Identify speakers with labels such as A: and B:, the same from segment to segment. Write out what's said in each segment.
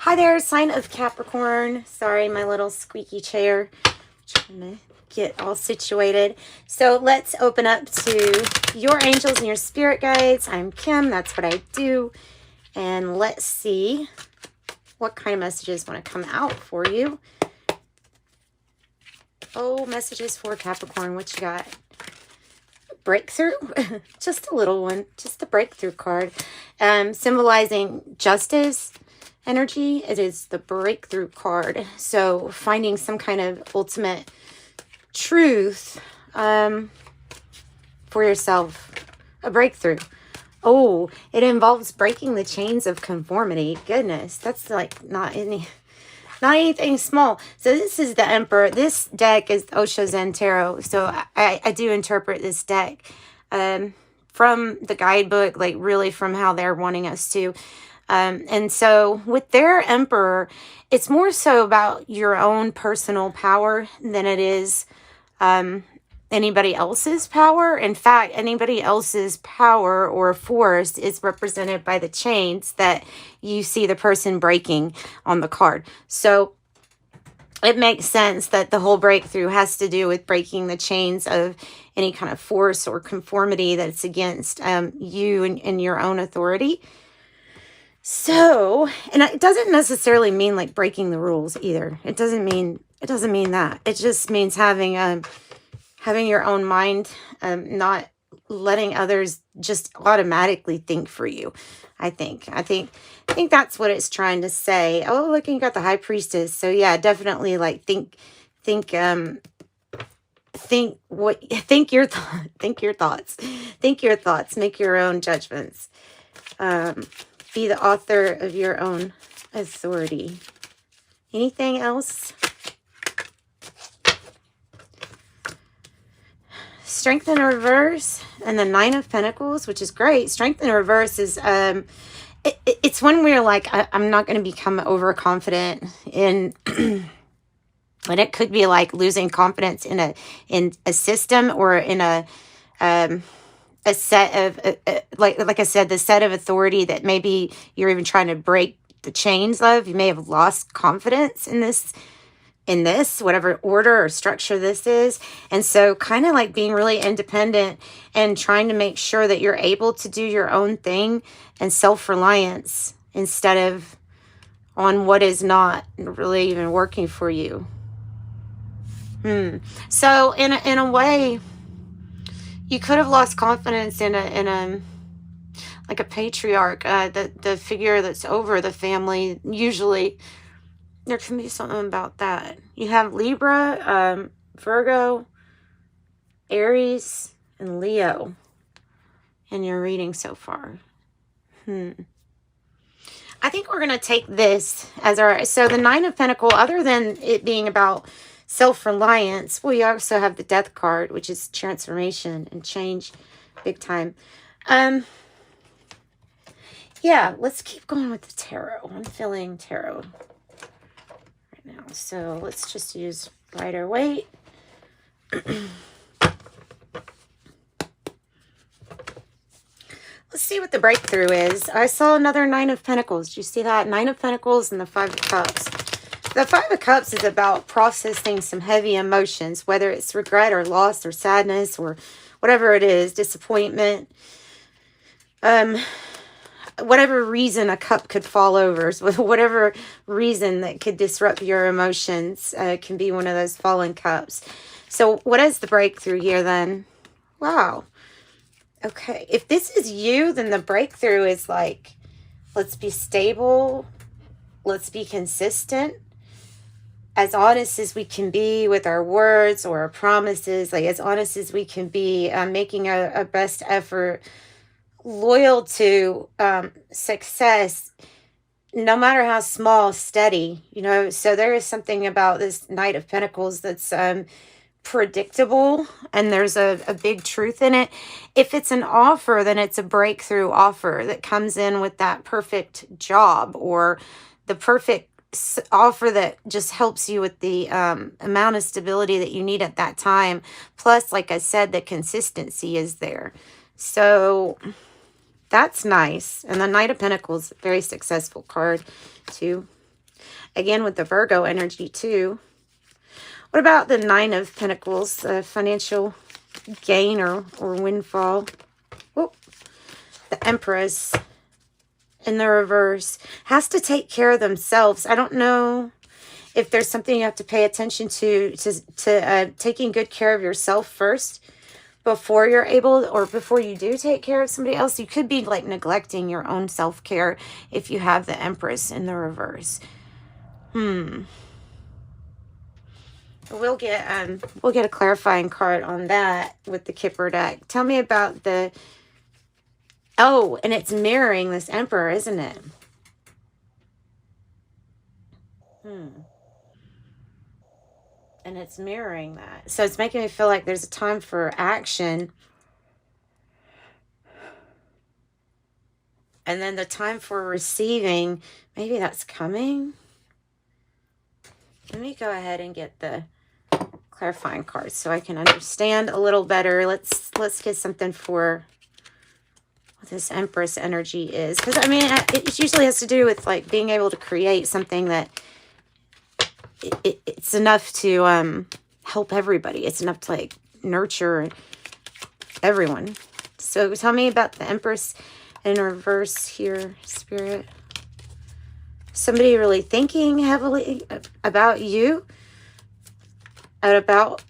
A: Hi there, sign of Capricorn. Sorry, my little squeaky chair. Trying to get all situated. So let's open up to your angels and your spirit guides. I'm Kim. That's what I do. And let's see what kind of messages want to come out for you. Oh, messages for Capricorn. What you got? Breakthrough. Just a little one. Just a breakthrough card. Symbolizing justice energy. It is the breakthrough card. So finding some kind of ultimate truth for yourself. A breakthrough. Oh, it involves breaking the chains of conformity. Goodness, that's like not anything small. So this is the Emperor. This deck is Osho Zen Tarot. So I do interpret this deck from the guidebook, like really from how they're wanting us to. And so with their Emperor, it's more so about your own personal power than it is anybody else's power. In fact, anybody else's power or force is represented by the chains that you see the person breaking on the card. So it makes sense that the whole breakthrough has to do with breaking the chains of any kind of force or conformity that's against you and your own authority. So, and it doesn't necessarily mean like breaking the rules either. It doesn't mean that. It just means having your own mind, not letting others just automatically think for you. I think that's what it's trying to say. Oh, look, you got the High Priestess. So yeah, definitely like think your thoughts, make your own judgments. Be the author of your own authority. Anything else? Strength in reverse and the Nine of Pentacles, which is great. Strength in reverse is it's when we're like, I'm not going to become overconfident in and it could be like losing confidence in a system or in a set of like I said, the set of authority that maybe you're even trying to break the chains of. You may have lost confidence in this whatever order or structure this is. And so kind of like being really independent and trying to make sure that you're able to do your own thing and self-reliance instead of on what is not really even working for you. So in a way, you could have lost confidence in a like a patriarch, the figure that's over the family. Usually there can be something about that. You have Libra, Virgo, Aries, and Leo in your reading so far. I think we're going to take this as our... So the Nine of Pentacles, other than it being about self-reliance, we also have the Death card, which is transformation and change big time. Yeah, let's keep going with the tarot. I'm feeling tarot right now. So let's just use lighter weight. Let's see what the breakthrough is. I saw another Nine of Pentacles. Did you see that? Nine of Pentacles and the Five of Cups. The Five of Cups is about processing some heavy emotions, whether it's regret or loss or sadness or whatever it is, disappointment. Whatever reason a cup could fall over, whatever reason that could disrupt your emotions can be one of those fallen cups. So what is the breakthrough here then? Wow. Okay. If this is you, then the breakthrough is like, let's be stable. Let's be consistent. As honest as we can be with our words or our promises, like as honest as we can be, making a best effort, loyal to success, no matter how small, steady, you know. So there is something about this Knight of Pentacles that's predictable, and there's a big truth in it. If it's an offer, then it's a breakthrough offer that comes in with that perfect job or the perfect offer that just helps you with the amount of stability that you need at that time. Plus, like I said, the consistency is there. So that's nice. And the Knight of Pentacles, very successful card too. Again, with the Virgo energy too. What about the Nine of Pentacles? Financial gain or windfall. Whoop. The Empress in the reverse has to take care of themselves. I don't know if there's something you have to pay attention to taking good care of yourself first before you're able, or before you do take care of somebody else. You could be like neglecting your own self-care if you have the Empress in the reverse. We'll get a clarifying card on that with the Kipper deck. Tell me about the... Oh, and it's mirroring this Emperor, isn't it? And it's mirroring that. So it's making me feel like there's a time for action. And then the time for receiving, maybe that's coming. Let me go ahead and get the clarifying cards so I can understand a little better. Let's get something for what this Empress energy is. Because, I mean, it usually has to do with, like, being able to create something that it's enough to help everybody. It's enough to, like, nurture everyone. So tell me about the Empress in reverse here, Spirit. Somebody really thinking heavily about you. And about...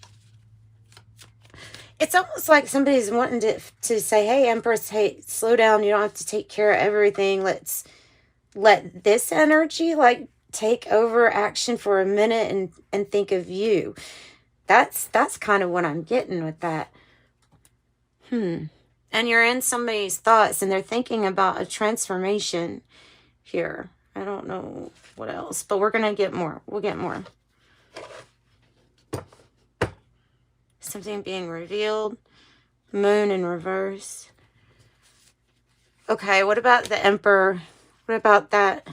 A: It's almost like somebody's wanting to say, hey, Empress, hey, slow down. You don't have to take care of everything. Let's let this energy, like, take over action for a minute and think of you. That's kind of what I'm getting with that. And you're in somebody's thoughts and they're thinking about a transformation here. I don't know what else, but we're going to get more. We'll get more. Something being revealed. Moon in reverse. Okay, what about the Emperor? What about that?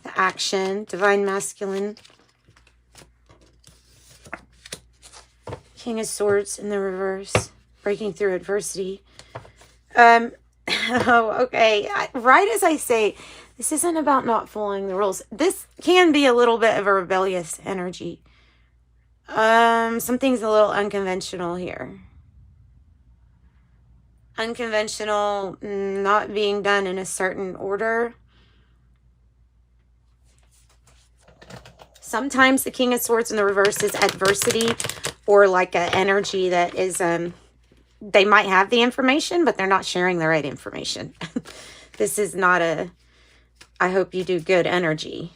A: The action. Divine Masculine. King of Swords in the reverse. Breaking through adversity. Oh, okay. Right as I say, this isn't about not following the rules. This can be a little bit of a rebellious energy. Something's a little unconventional here. Unconventional, not being done in a certain order. Sometimes the King of Swords in the reverse is adversity, or like an energy that is, they might have the information, but they're not sharing the right information. This is not a, I hope you do good energy.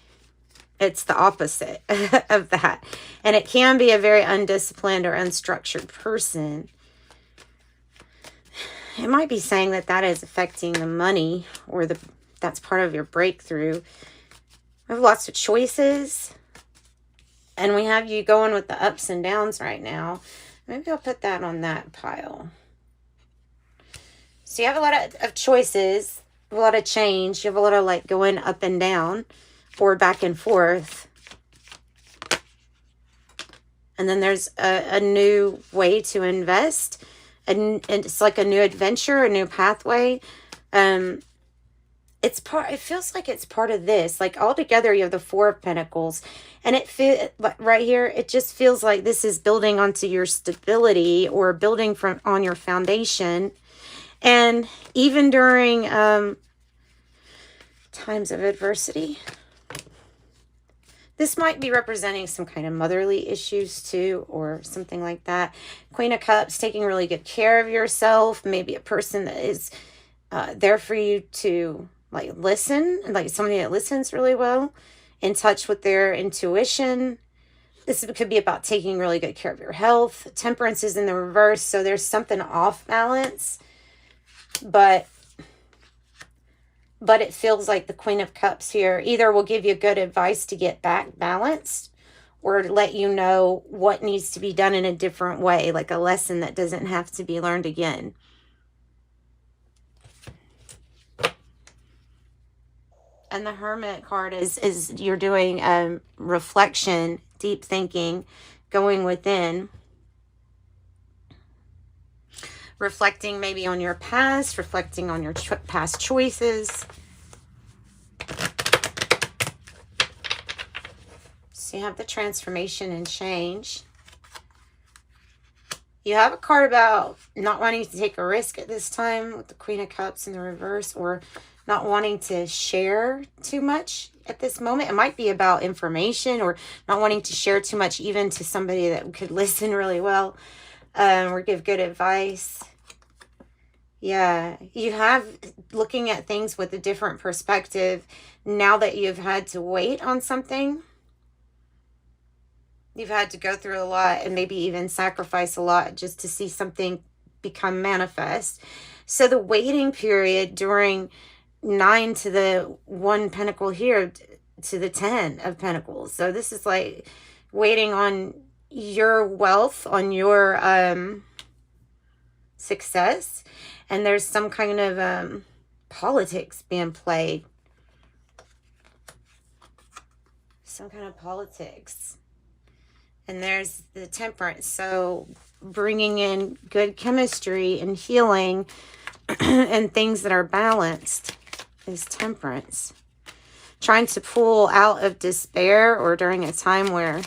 A: It's the opposite of that. And it can be a very undisciplined or unstructured person. It might be saying that that is affecting the money, or that's part of your breakthrough. We have lots of choices. And we have you going with the ups and downs right now. Maybe I'll put that on that pile. So you have a lot of choices, a lot of change. You have a lot of, like, going up and down or back and forth. And then there's a new way to invest. And it's like a new adventure, a new pathway. It feels like it's part of this. Like, all together you have the Four of Pentacles. And right here, it just feels like this is building onto your stability, or building on your foundation. And even during times of adversity, this might be representing some kind of motherly issues too, or something like that. Queen of Cups, taking really good care of yourself. Maybe a person that is there for you to, like, listen, like somebody that listens really well, in touch with their intuition. This could be about taking really good care of your health. Temperance is in the reverse, so there's something off balance. But it feels like the Queen of Cups here either will give you good advice to get back balanced, or let you know what needs to be done in a different way, like a lesson that doesn't have to be learned again. And the Hermit card is you're doing reflection, deep thinking, going within. Reflecting maybe on your past, reflecting on your past choices. So you have the transformation and change. You have a card about not wanting to take a risk at this time with the Queen of Cups in the reverse, or not wanting to share too much at this moment. It might be about information, or not wanting to share too much even to somebody that could listen really well, or give good advice. Yeah, you have looking at things with a different perspective now that you've had to wait on something. You've had to go through a lot and maybe even sacrifice a lot just to see something become manifest. So the waiting period during 9 to the 1 pentacle here to the 10 of pentacles. So this is like waiting on your wealth, on your success. And there's some kind of politics being played. Some kind of politics. And there's the Temperance. So bringing in good chemistry and healing and things that are balanced is Temperance. Trying to pull out of despair, or during a time where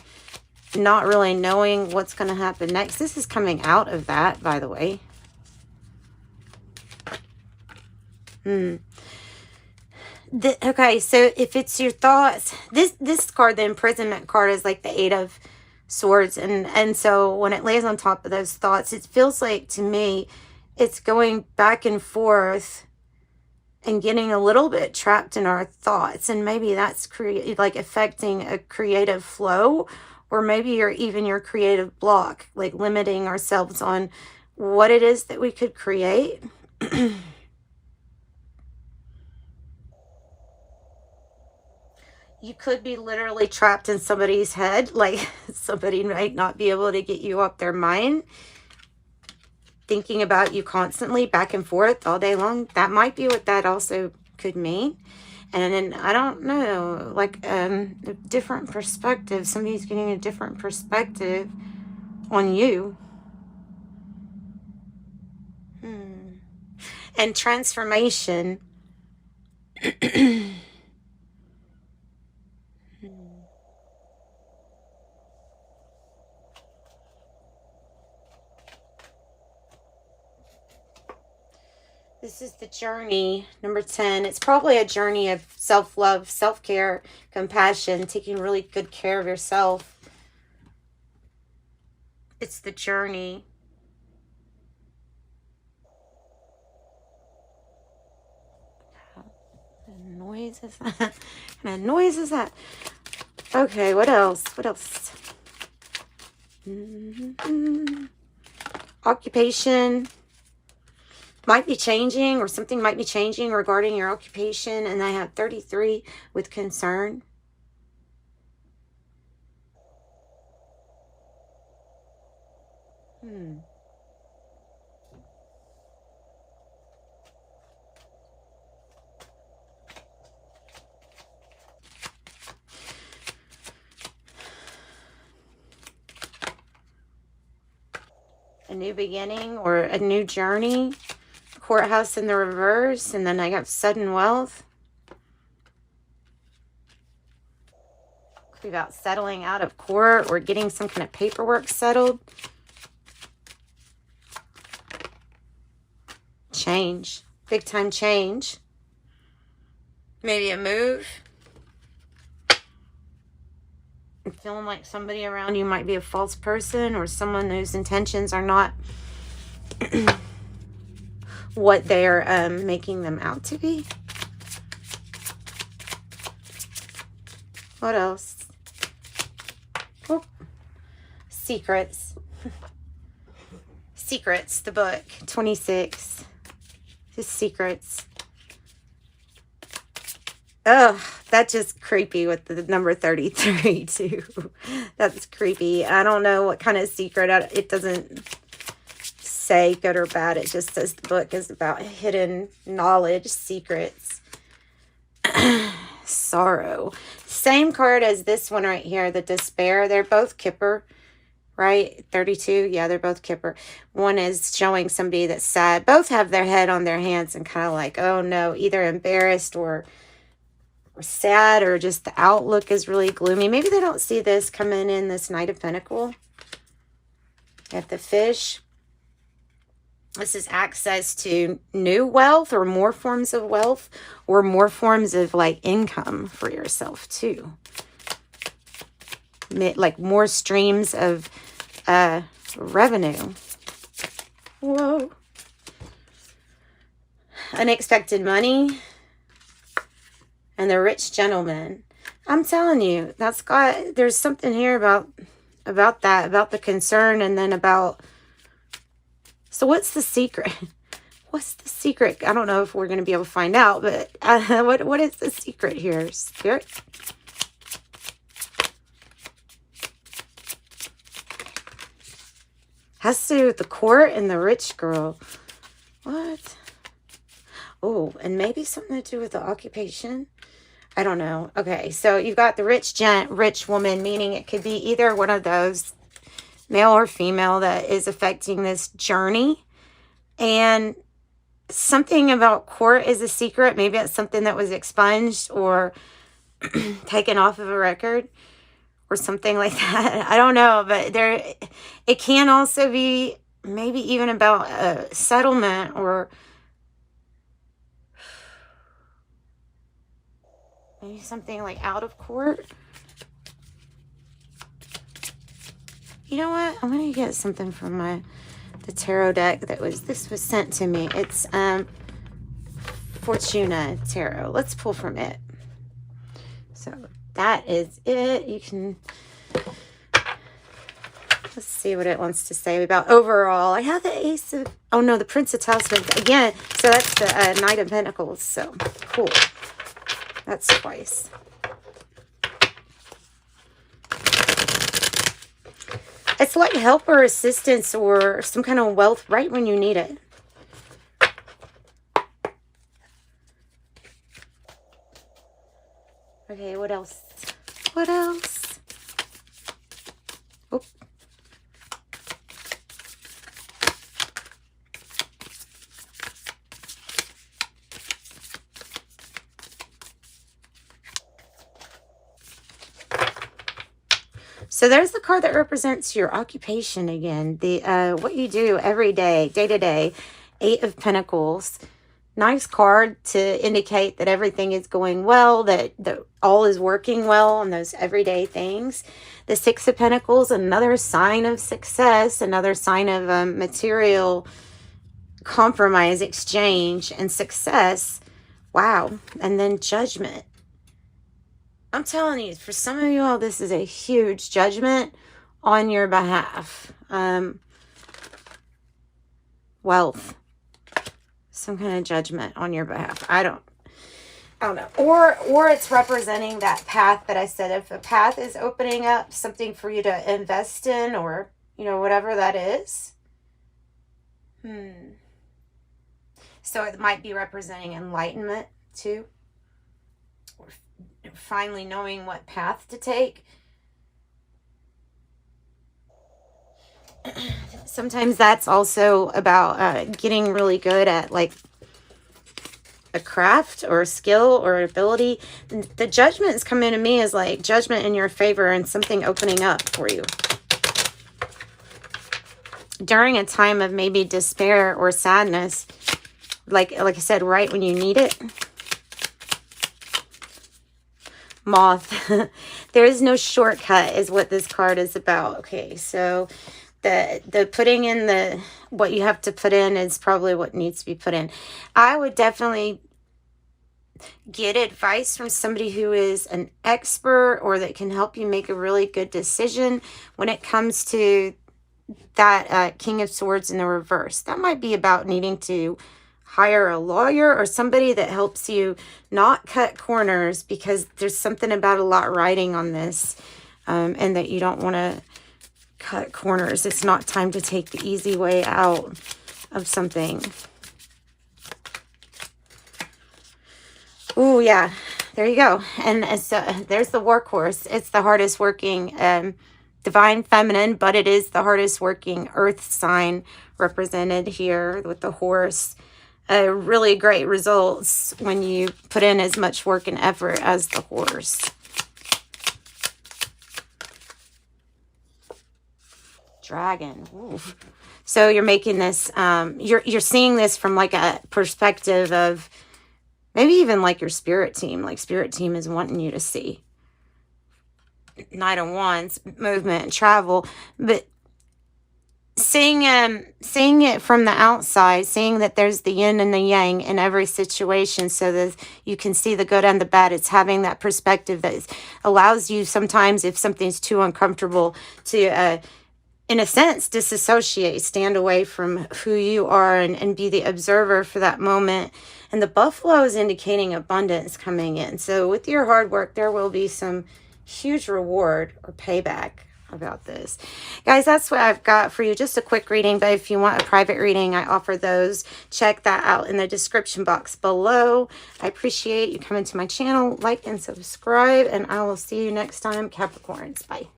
A: not really knowing what's going to happen next. This is coming out of that, by the way. Okay, so if it's your thoughts, this card, the Imprisonment card, is like the 8 of Swords, and so when it lays on top of those thoughts, it feels like, to me, it's going back and forth and getting a little bit trapped in our thoughts, and maybe that's like affecting a creative flow, or maybe even your creative block, like limiting ourselves on what it is that we could create. You could be literally trapped in somebody's head. Like, somebody might not be able to get you off their mind, thinking about you constantly, back and forth all day long. That might be what that also could mean. And then, I don't know, like a different perspective. Somebody's getting a different perspective on you. And transformation. This is the journey, number 10. It's probably a journey of self-love, self-care, compassion, taking really good care of yourself. It's the journey. What noise is that? What kind of noise is that? Okay, what else? What else? Occupation might be changing, or something might be changing regarding your occupation. And I have 33 with concern. A new beginning or a new journey. Courthouse in the reverse, and then I got sudden wealth. Could be about settling out of court or getting some kind of paperwork settled. Change. Big time change. Maybe a move. I'm feeling like somebody around you might be a false person, or someone whose intentions are not what they're making them out to be. What else? Oh. Secrets. Secrets, the book. 26. Just secrets. Oh, that's just creepy with the number 33 too. That's creepy. I don't know what kind of secret. It doesn't say good or bad. It just says the book is about hidden knowledge, secrets. Sorrow. Same card as this one right here, the Despair. They're both Kipper, right? 32. Yeah, they're both Kipper. One is showing somebody that's sad. Both have their head on their hands and kind of like, oh no, either embarrassed or sad, or just the outlook is really gloomy. Maybe they don't see this coming in this Knight of Pentacles. You have the Fish. This is access to new wealth, or more forms of wealth, or more forms of like income for yourself too. Like more streams of revenue. Whoa. Unexpected money. And the Rich Gentleman. I'm telling you, there's something here about that, about the concern, and then about, so what's the secret? What's the secret? I don't know if we're going to be able to find out, but what is the secret here, Spirit? Has to do with the court and the rich girl. What? Oh, and maybe something to do with the occupation. I don't know. Okay, so you've got the rich woman, meaning it could be either one of those, male or female, that is affecting this journey. And something about court is a secret. Maybe it's something that was expunged or taken off of a record or something like that. I don't know, but it can also be maybe even about a settlement, or maybe something like out of court. You know what? I'm going to get something from the tarot deck this was sent to me. It's Fortuna Tarot. Let's pull from it. So that is it. You can, let's see what it wants to say about overall. I have the Ace of, oh no, the Prince of Talismans again. So that's the Knight of Pentacles. So cool. That's twice. It's like help or assistance or some kind of wealth right when you need it. Okay, what else? What else? Oh. So there's the card that represents your occupation again. The what you do every day, day to day. 8 of Pentacles. Nice card to indicate that everything is going well, that all is working well on those everyday things. The 6 of Pentacles, another sign of success, another sign of material compromise, exchange, and success. Wow. And then Judgment. I'm telling you, for some of you all, this is a huge judgment on your behalf. Wealth. Some kind of judgment on your behalf. I don't know. Or it's representing that path that I said. If a path is opening up, something for you to invest in, or, you know, whatever that is. So it might be representing enlightenment too. Or finally knowing what path to take. Sometimes that's also about getting really good at like a craft or a skill or ability. The judgments come into me as like judgment in your favor and something opening up for you during a time of maybe despair or sadness, like I said, right when you need it. Moth. There is no shortcut is what this card is about. Okay, so the putting in what you have to put in is probably what needs to be put in. I would definitely get advice from somebody who is an expert or that can help you make a really good decision when it comes to that King of Swords in the reverse. That might be about needing to hire a lawyer or somebody that helps you not cut corners, because there's something about a lot riding on this, and that you don't want to cut corners. It's not time to take the easy way out of something. Oh yeah, there you go. And so there's the workhorse. It's the hardest working divine feminine, but it is the hardest working earth sign represented here with the horse. really great results when you put in as much work and effort as the horse. Dragon. Oof. So you're making this, you're seeing this from like a perspective of maybe even like your spirit team. Like spirit team is wanting you to see. Knight of Wands, movement and travel, but seeing it from the outside, seeing that there's the yin and the yang in every situation, so that you can see the good and the bad. It's having that perspective that allows you sometimes, if something's too uncomfortable, to in a sense disassociate, stand away from who you are, and be the observer for that moment. And the buffalo is indicating abundance coming in. So with your hard work, there will be some huge reward or payback about this. Guys, that's what I've got for you. Just a quick reading, but if you want a private reading, I offer those. Check that out in the description box below. I appreciate you coming to my channel. Like and subscribe, and I will see you next time, Capricorns. Bye.